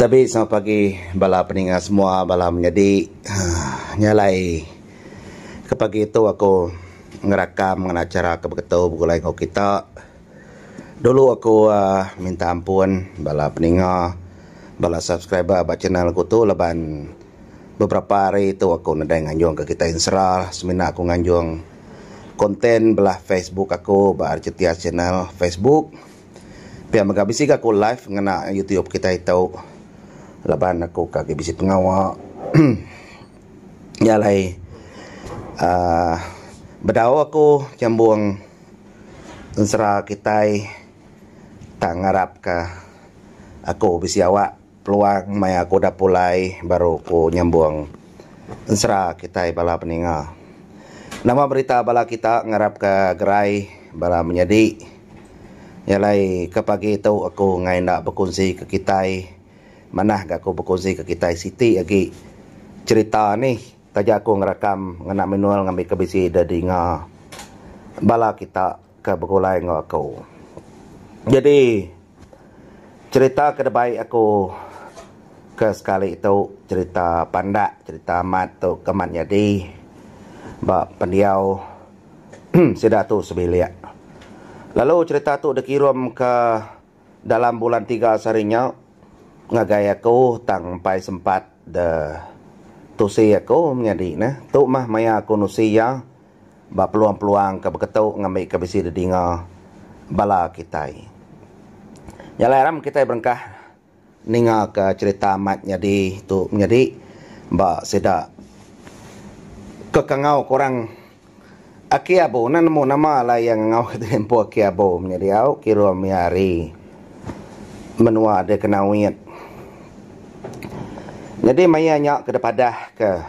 Tapi selamat pagi bala peningat semua, bala menjadi nyalai ke pagi itu aku ngerakam dengan acara kebetul bukulai kau kita. Dulu aku minta ampun bala peningat, bala subscriber bala channel aku tu leban beberapa hari itu aku nadai nganjung ke kita Insral, semina aku nganjung konten belah Facebook aku bar cetia channel Facebook. Pihak magabisi aku live ngena YouTube kita itu. Laban aku kaki bisi pengawak nyalai berdawa aku cambung ensera kita tak ngarap ke aku bisi awak peluang mai aku dah pulai baru aku nyambung ensera kita bala peninga. Nama berita bala kita ngarap ke gerai bala menjadi nyalai ke pagi itu aku ngai nak berkongsi ke kita. Manah gak aku berkongsi ke kita Siti lagi cerita ni taja aku ngerakam ngena manual ngambil ke bisi dari nga bala kita ke bergulai nga aku. Jadi cerita kedebai aku ke sekali itu cerita pandak, cerita amat tu kemat jadi bak pendiau sedak tu sebilik. Lalu cerita tu dikirim ke dalam bulan 3 seharinya ngagai aku tangpai sempat de tusi aku menjadi nah tu mah maya aku nusi ya ba peluang-peluang ke beketu ngambil ke bisi dedinga bala kita. Nyalaram kita berengkah ninga ke cerita amat jadi tu menjadi ba sedak kekangau korang akiabo nan mo nama la yang ngau tempo akiabo menjadi au kira miari menua de kenawit. Jadi maya nyak ke depadah ke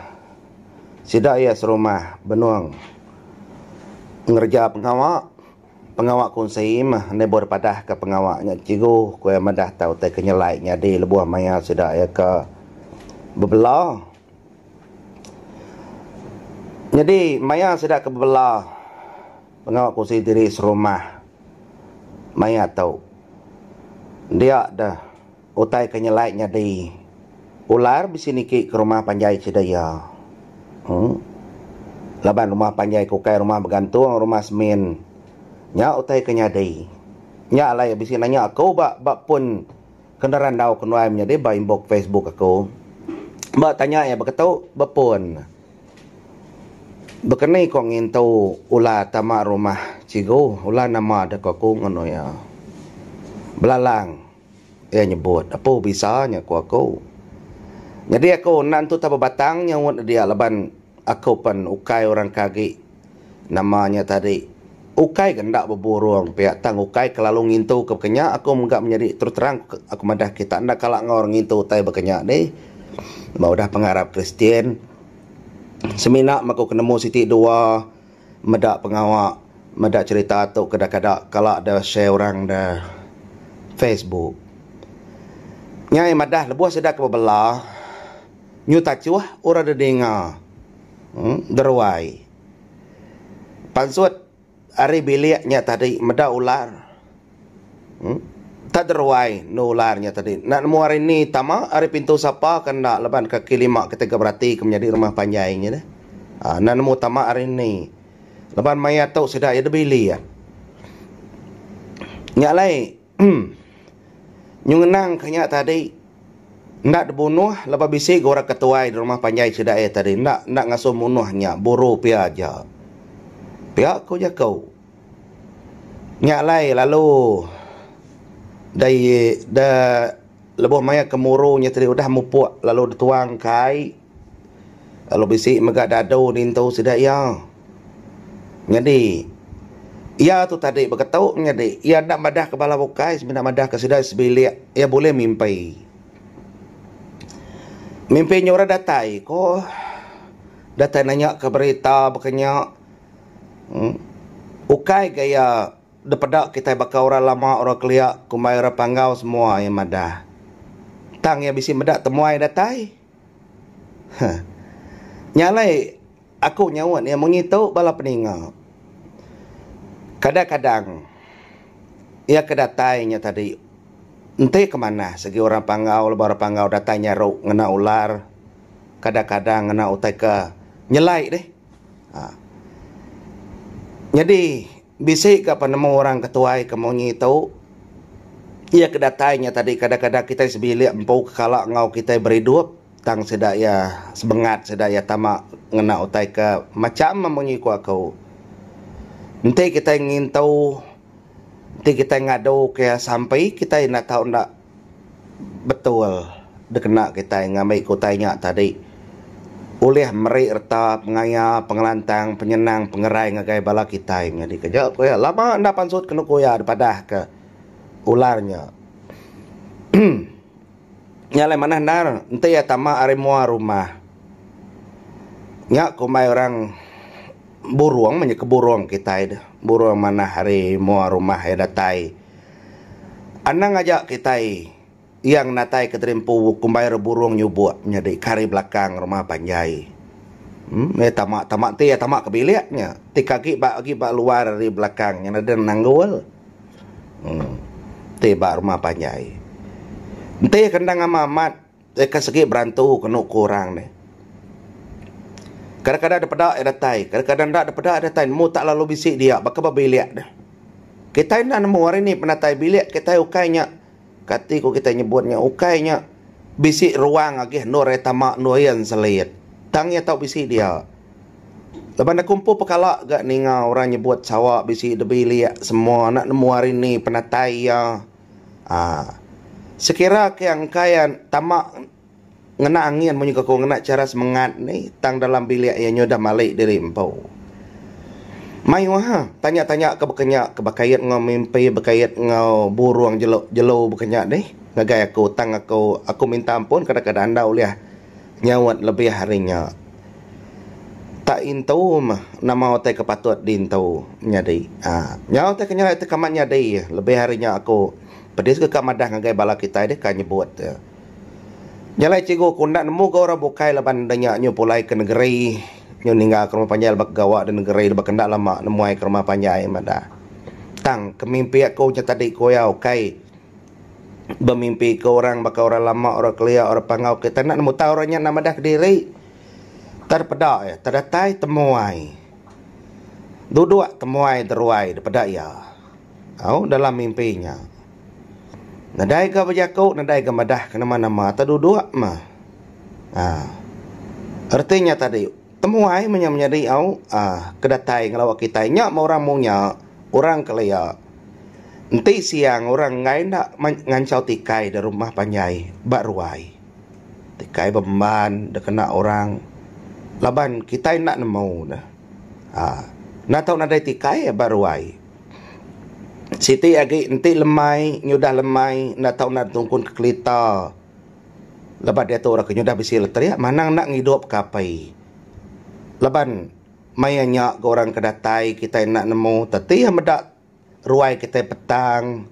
sidak ya serumah benuang ngerja pengawak konsei mah nebor padah ke pengawaknya cigu ku madah tau te kenyelai nyadi lebuah maya sidak ya ke bebelah. Jadi maya sidak ke bebelah pengawak konsei diri serumah maya tau dia dah utai kenyelai nyadi ular bisi niki ke rumah panjai cidaya. Laban rumah panjai kukai rumah bergantung rumah semen. Nya utai kenyadai. Nya alai bisi nanya aku bak pun kendaraan dau kenuai menyadi ba inbox Facebook aku. Ba tanya ya beketu bepun. Bekenai kong ngintau ular tamak rumah cigo, ular nama dak aku ngono ya. Belalang. Ya nyebut apa bisanya aku. Jadi aku nantu tak berbatang nyawut dia leban aku pan ukai orang kaki namanya tadi ukai gendak berburung pihak tang ukai kelalu ngintu ke kenya aku enggak menjadi terus terang aku madah kita ndak kalak ngor ngintu tai berkenya deh mau dah pengarap Kristian semina aku kenemu Siti dua medak pengawak medak cerita tu kada-kada kalak ada share orang dah Facebook nyai madah lebuah sedak ke belah nyuta cuah ora de dengar derwai pansut ari biliknya tadi meda ular tak derwai no ularnya tadi nak nemu hari ni tama ari pintu sapa kena leban kaki lima ketika berarti menjadi rumah panjainya dah nak nemu tama hari ni leban maya tau sedak ya de bili ya nyalai nyungenang kanya tadi nak dibunuh lepas bisi orang ketuai di rumah panjai sedak tadi nak ngasuh bunuhnya buru pia aja pia kau jakau nyalai lalu dari lebuh maya kemurunya tadi udah mupuk lalu dituang kai lalu bisi megak dado nintu sedak ya jadi ia tu tadi berketau jadi ia nak madah ke bala bukai sebenarnya madah ke sedak sebilik ia boleh mimpi mimpinya orang datai kok datai nanya ke berita bekenya ukai gaya depada kita bakal orang lama orang keliak kumai orang panggau semua yang madah tang ya bisi medak temuai datai nyalai aku nyawat yang mengitu bala peninga kadang-kadang ia kedatainya tadi Ente kemana segi orang pangau lebar pangau datanya ro ngena ular kadang-kadang ngena utai ke nyelai deh. Jadi bisik ke penemu orang ketuai kemonyi tahu ia kedatainya tadi kadang-kadang kita sebilik empau kalak ngau kita berhidup tang sedaya sebengat sedaya tamak ngena utai ke macam memonyi ku aku. Ente kita ingin tahu nanti kita ngadu ke sampai kita nak tahu nak betul dekena kita ngamai kotanya tadi oleh meri erta pengaya pengelantang penyenang pengerai ngagai bala kita jadi kerja ko ya lama ndak pansut kena koya daripada ke ularnya nyale mana nar ente ya tama are mua rumah nya ko mai orang buruang menye ke buruang kita itu buruang mana hari mua rumah ya datai anang ngajak kita yang natai keterimpu kumbai buruang nyubuk menjadi kari belakang rumah panjai tamak ti ya tamak kebiliaknya ti kaki bagi bak luar dari belakang yang ada nanggul ti bak rumah panjai ente kendang amat kesegi berantu kena kurang deh. Kadang-kadang ada pedak ada tai, kadang-kadang tak ada pedak ada tai. Mu tak lalu bisik dia, bakal bilik dah. Kita nak nemu hari ni penatai bilik, kita ukainya. Katiku kita nyebutnya ukainya bisik ruang agih nur tamak nuyan selit. Tangnya tahu bisik dia. Lepas nak kumpul pekalak gak ninga orang nyebut sawak bisik de bilik semua nak nemu hari ni penatai ya. Sekira ke yang kaya tamak ngena angin punya kau ngena cara semangat ni tang dalam bilik yang nyodah malik diri empau. Mai wah tanya-tanya ke bekayat ngau mimpi bekayat ngau buruang jelo bekenya deh. Ngagai aku tang aku minta ampun kadang-kadang anda uliah nyawat lebih harinya. Tak intau mah nama otai kepatut dintau nyadai. Nyaw otai kenyala itu kamat nyadai lebih harinya aku pedis ke kamadah ngagai bala kita deh kan nyebut. Nyalai cikgu ku nak nemu ke orang bukai laban danyak nyu pulai ke negeri nyu ninggal ke rumah panjai lebak gawak dan negeri lebak kendak lama nemuai ke rumah panjai mada. Tang kemimpi aku tadi ko ya ukai bermimpi ke orang bakal orang lama orang kelia orang pangau kita nak nemu tahu orangnya nama dah diri terpedak ya terdatai temuai duduk temuai teruai daripada ya dalam mimpinya. Nadai ke berjakuk, nadai ke madah ke nama-nama. Terduduk mah. Artinya tadi, temuai menyadari au kedatai ngelawak kita. Nyak orang munya, orang kelaya. Nanti siang orang ngai nak ngancau tikai dari rumah panjai. Bak ruai. Tikai beban, dah kena orang. Laban kita nak nemu dah. Nak tahu nadai tikai bak ruai. Siti agi nanti lemai, nyudah lemai, nak tahu nak tungkun ke kelita. Lepas dia tu orang nyudah bisi letria, manang nak ngidup kapai. Leban mayanya ke orang kedatai kita nak nemu, teti yang medak ruai kita petang.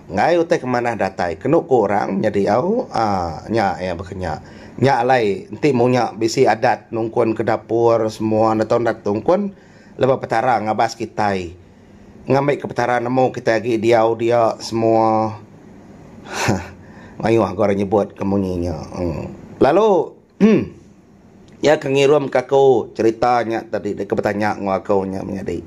Ngai utai ke mana datai, kenuk kurang jadi au nya ya bekenya. Nya alai nanti mau nya bisi adat nungkun ke dapur semua nak tahu nak tungkun lepas petara ngabas kita. Ngambil ke petaran nemu kita lagi dia semua mayuh orang nyebut kemunyinya. Lalu ya kengirum kaku ceritanya tadi dia bertanya ngau nya menyadi.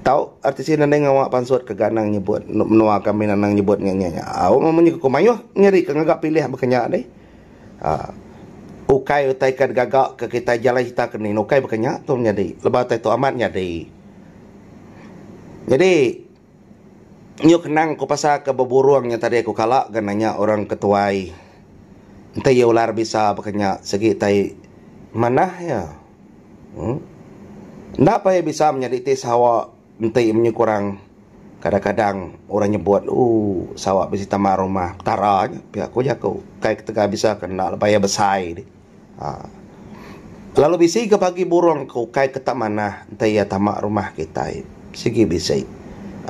Tahu artis ini ngawak pansut ke ganang nyebut menua kami nanang nyebut nya. Au memunyi ku mayuh ngeri ke ngagak pilih bekenya deh. Ukai utai kad gagak ke kita jalan kita kenin ukai bekenya tu menyadi. Lepas tu amat nyadi. Jadi nyu kenang ku pasal ke beburuangnya tadi aku kalak gananya orang ketuai. Entah ya ular bisa bekenya segi tai mana ya. Ndak payah bisa menjadi tis hawa entah menyu kurang kadang-kadang orang nyebut sawak bisi tamar rumah taranya pihak aku jago kayak ketika bisa kena payah besai deh. Lalu bisi ke pagi burung ku kayak ketak mana entah ya tamak rumah kita. Segi bisa.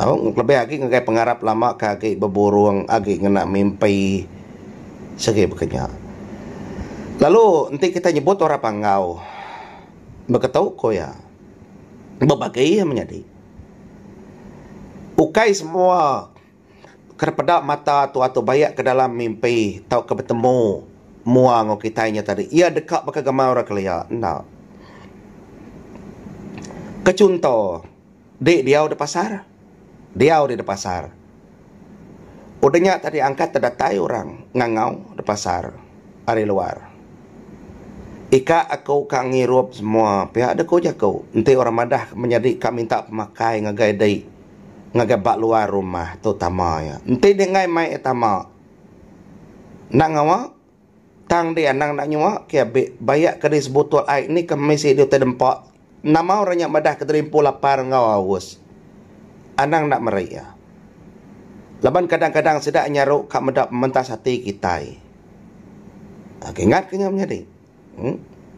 Lebih lagi ngagai pengarap lama kaki beburung agi ngena mimpi segi bekenya. Lalu nanti kita nyebut orang pangau. Beketau ko ya. Berbagai yang menjadi. Ukai semua kerpedak mata tu atau bayak ke dalam mimpi tau ke bertemu muang kitanya tadi ia dekat baka gamau orang kelia nak kecunto dek dia di pasar udahnya tadi angkat terdatai orang ngangau di pasar hari luar ika aku kang ngirup semua pihak ada ko jako nanti orang madah menjadi kak minta pemakai ngagai dai ngagai bak luar rumah tu tama ya nanti dia ngai mai etama nak ngawa tang dia nang nak nyawa kia bayak ke sebotol air ni ke mesti dia terdempak nama orang yang madah ke terimpu lapar ngau awus anang nak meraya laban kadang-kadang sedak nyaruk kak medap mentas hati kita ingat kenyam menjadi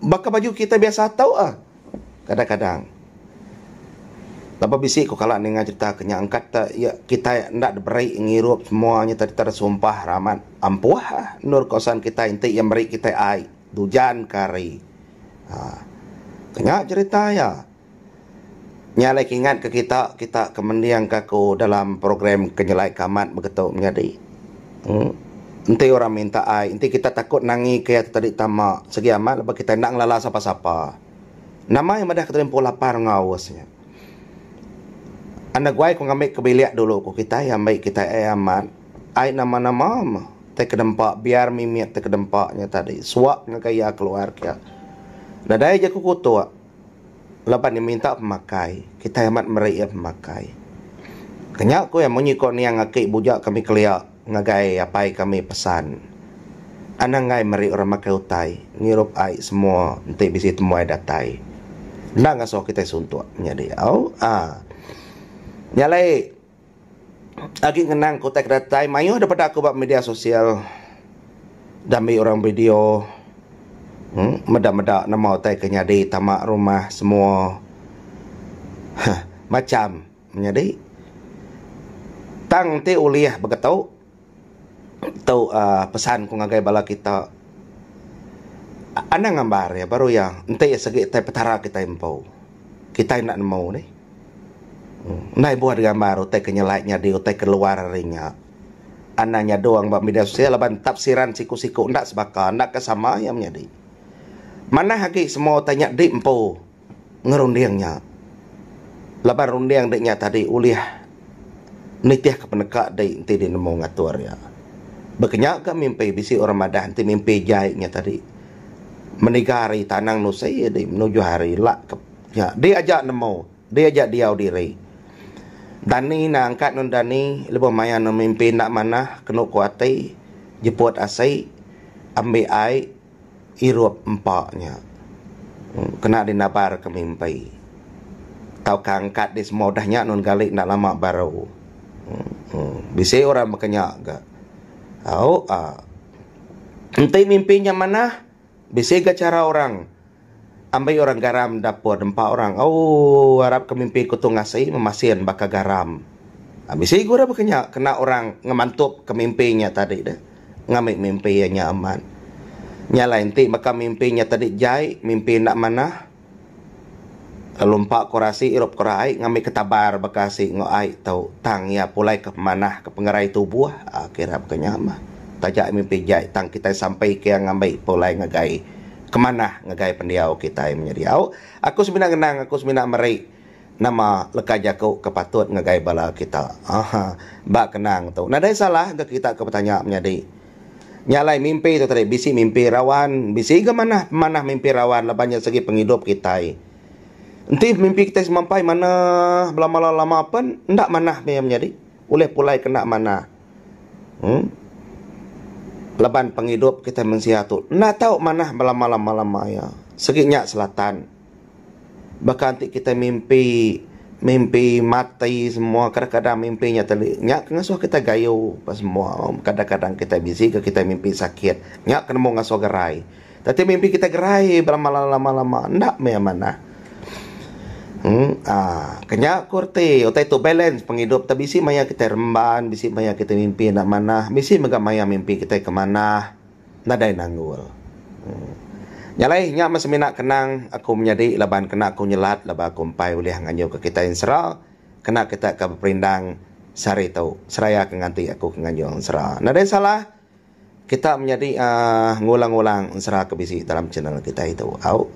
baka baju kita biasa tahu kadang-kadang lepas bisik ko kalak ni cerita kenya angkat ya kita ndak beri ngirup semuanya tadi tersumpah ramat ampuah nur kosan kita inti yang beri kita ai dujan kari kenya cerita ya nyalai ingat ke kita kemendiang kaku dalam program kenyalai kamat begitu menjadi nanti orang minta ai, nanti kita takut nangi kaya tadi tamak segi amat, lepas kita nak ngelala siapa-siapa. Nama yang madah keterimpu lapar ngawasnya. Anak guai ko ngambil kebiliak dulu ko kita yang baik kita amat. Ai nama-nama te kedempak biar mimik te kedempaknya tadi. Suak ngakaya keluar kaya. Dadai je ko kutu. Lepas ni minta pemakai, kita amat meriak pemakai. Kenyak ko yang menyikok ni yang ngakik bujak kami keliak. Ngagai apai kami pesan anang ngai meri orang makai utai ngirup ai semua nanti bisi temuai datai nak ngaso kita suntuk menjadi nyalai lagi ngenang kotak datai mayu daripada aku buat media sosial dami orang video medak-medak nama utai kenyadi tamak rumah semua macam menjadi tang te uliah begetau tau pesan ko ngagai bala kita ana ngambar ya baru ya ente ya segi tai petara kita impau kita nak mau ni nai buat gambar utai kenyelaitnya di utai keluar rinya ananya doang bak media sosial laban tafsiran siku-siku ndak sebaka ndak kesama yang menjadi mana haki semua tanya di empau ngerundiangnya laban rundiang deknya tadi uliah nitiah ke penekak dai ente di nemu ngatur ya berkenyak ke mimpi bisi orang madah nanti mimpi jahitnya tadi menigari tanang nusai menuju hari lak ya dia ajak nemu dia ajak diau diri dani na angkat nun dani lebih maya no mimpi nak mana kena kuatai jeput asai ambil ai irup empaknya kena dinabar ke mimpi tau kangkat di semua dahnya nun galik nak lama baru bisi orang berkenyak ke nanti mimpinya mana bisa ke cara orang ambil orang garam dapur 4 orang harap ke mimpi ku tu ngasih memasin baka garam bisa gue dah berkenyak kena orang ngemantup ke mimpinya tadi dah ngambil mimpinya aman nyala nanti maka mimpinya tadi jai mimpi nak mana lompak korasi irup korai ngambil ketabar bekasi ngoai tau tang ya pulai ke mana ke pengerai tubuh akhirnya berkenyak mah tajak mimpi jai tang kita sampai ke yang ngambil pulai ngagai kemana ngagai pendiau kita yang menjadi aku sebenarnya kenang aku sebenarnya meri nama leka jaku kepatut ngagai bala kita bak kenang tu nadai salah ke kita ke pertanyaan menjadi nyalai mimpi tu tadi bisi mimpi rawan bisi ke mana mimpi rawan lebihnya segi penghidup kita nanti mimpi kita semampai mana lama-lama pun ndak mana yang menjadi oleh pulai kena mana leban penghidup kita mensiatu ndak tahu mana lama-lama ya seginya selatan bahkan nanti kita mimpi mati semua kadang-kadang mimpinya nyak ngasuh kita gayo pas semua kadang-kadang kita busy ke kita mimpi sakit nyak kena mau ngasuh gerai tapi mimpi kita gerai lama-lama ndak mana kenya kurti otai tu balance penghidup tapi bisi maya kita remban bisi maya kita mimpi nak mana bisi mega maya mimpi kita ke mana nadai nanggul nyalai nya masih nak kenang aku menjadi laban kena aku nyelat laba aku empai oleh nganyo ke kita insra kena kita ke berperindang sari tahu seraya kenganti aku kenganjong sera. Nada salah kita menjadi ngulang-ulang sera kebisi dalam channel kita itu. Au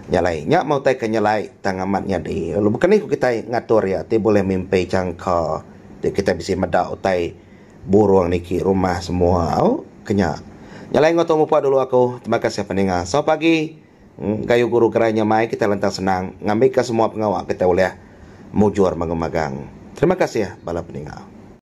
nyalai nya mau tai kenyalai tangamatnya di. Lalu bukan itu kita ngatur ya, ti boleh mimpi cangka. Kita bisa medau tai buruang niki rumah semua. Au kenya. Nyalai ngoto mupa dulu aku. Terima kasih pendengar. So pagi kayu guru keranya mai kita lentang senang ngambil ke semua pengawak kita boleh mujur mengemagang. Terima kasih ya bala pendengar.